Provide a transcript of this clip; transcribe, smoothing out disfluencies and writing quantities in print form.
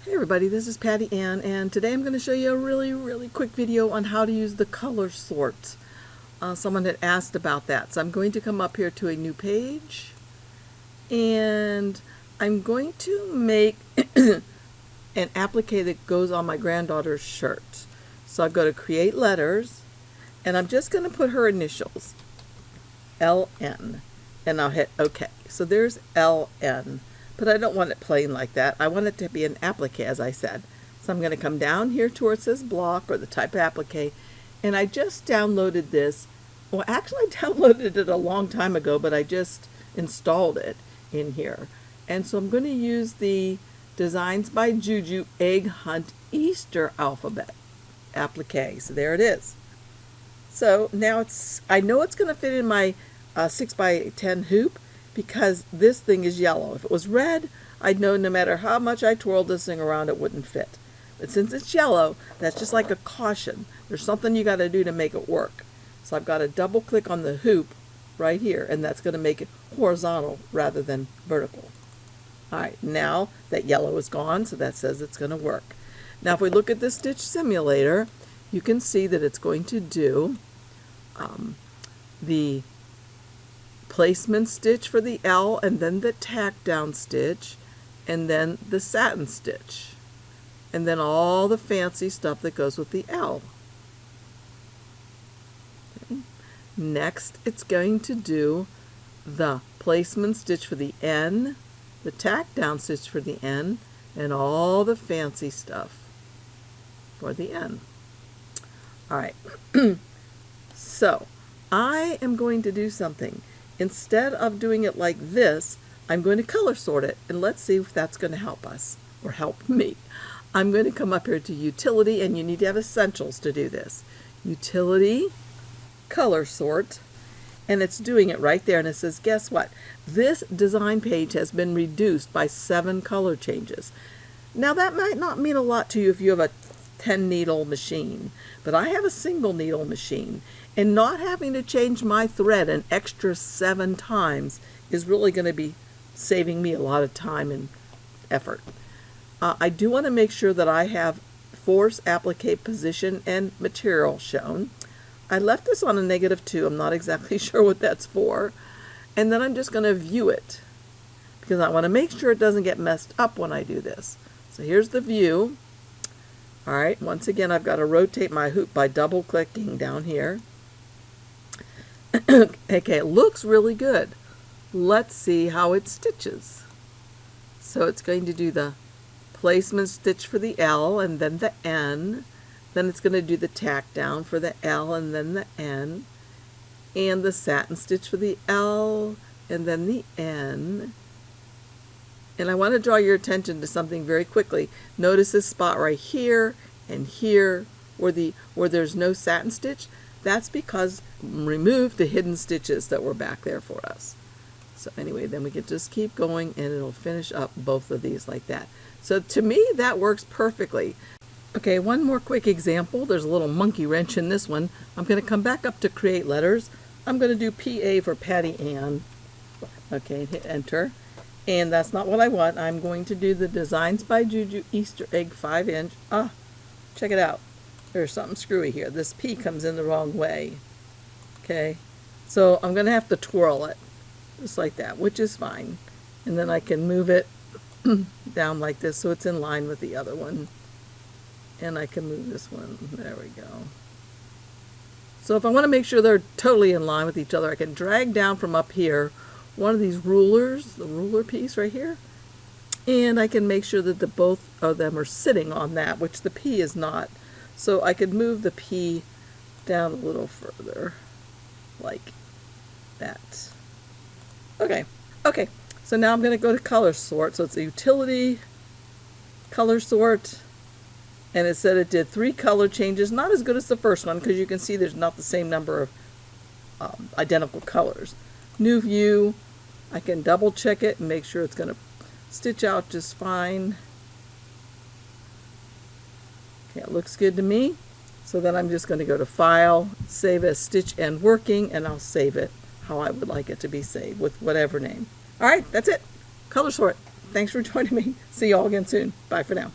Hey everybody, this is Patty Ann, and today I'm going to show you a really quick video on how to use the color sort. Someone had asked about that, so I'm going to come up here to a new page, and I'm going to make an applique that goes on my granddaughter's shirt. So I'll go to Create Letters, and I'm just going to put her initials, LN, and I'll hit OK. So there's LN. But I don't want it plain like that. I want it to be an applique, as I said. So I'm going to come down here to where it says block or the type of applique. And I just downloaded this. Well, actually I downloaded it a long time ago, but I just installed it in here. And so I'm going to use the Designs by Juju Egg Hunt Easter alphabet applique. So there it is. So now I know it's going to fit in my 6x10 hoop, because this thing is yellow. If it was red, I'd know no matter how much I twirled this thing around, it wouldn't fit. But since it's yellow, that's just like a caution. There's something you got to do to make it work. So I've got to double click on the hoop right here, and that's going to make it horizontal rather than vertical. Alright, now that yellow is gone, so that says it's going to work. Now if we look at the stitch simulator, you can see that it's going to do the placement stitch for the L, and then the tack down stitch, and then the satin stitch, and then all the fancy stuff that goes with the L. Okay. Next, it's going to do the placement stitch for the N, the tack down stitch for the N, and all the fancy stuff for the N. Alright, so I am going to do something. Instead of doing it like this, I'm going to color sort it, and let's see if that's going to help us, or help me. I'm going to come up here to Utility, and you need to have Essentials to do this. Utility, Color Sort, and it's doing it right there, and it says, guess what? This design page has been reduced by 7 color changes. Now that might not mean a lot to you if you have a 10 needle machine, but I have a single needle machine, and not having to change my thread an extra 7 times is really going to be saving me a lot of time and effort. I do want to make sure that I have force, applique, position, and material shown. I left this on a -2. I'm not exactly sure what that's for. And then I'm just going to view it, because I want to make sure it doesn't get messed up when I do this. So here's the view. Alright, once again I've got to rotate my hoop by double clicking down here. Okay, it looks really good. Let's see how it stitches. So it's going to do the placement stitch for the L, and then the N. Then it's going to do the tack down for the L, and then the N. And the satin stitch for the L, and then the N. And I want to draw your attention to something very quickly. Notice this spot right here and here where there's no satin stitch. That's because remove the hidden stitches that were back there for us. So anyway, then we can just keep going, and it'll finish up both of these like that. So to me, that works perfectly. Okay, one more quick example. There's a little monkey wrench in this one. I'm going to come back up to Create Letters. I'm going to do PA for Patty Ann. Okay, hit Enter. And that's not what I want. I'm going to do the Designs by Juju Easter Egg 5-inch. Check it out. There's something screwy here. This P comes in the wrong way. Okay, so I'm going to have to twirl it, just like that, which is fine. And then I can move it down like this so it's in line with the other one. And I can move this one. There we go. So if I want to make sure they're totally in line with each other, I can drag down from up here one of these rulers, the ruler piece right here, and I can make sure that the both of them are sitting on that, which the P is not. So I could move the P down a little further, like that. Okay, so now I'm going to go to Color Sort. So it's a Utility, Color Sort, and it said it did 3 color changes. Not as good as the first one, because you can see there's not the same number of identical colors. New View, I can double check it and make sure it's going to stitch out just fine. Okay, it looks good to me. So then I'm just going to go to File, Save as Stitch and Working, and I'll save it how I would like it to be saved, with whatever name. Alright, that's it. Color Sort. Thanks for joining me. See you all again soon. Bye for now.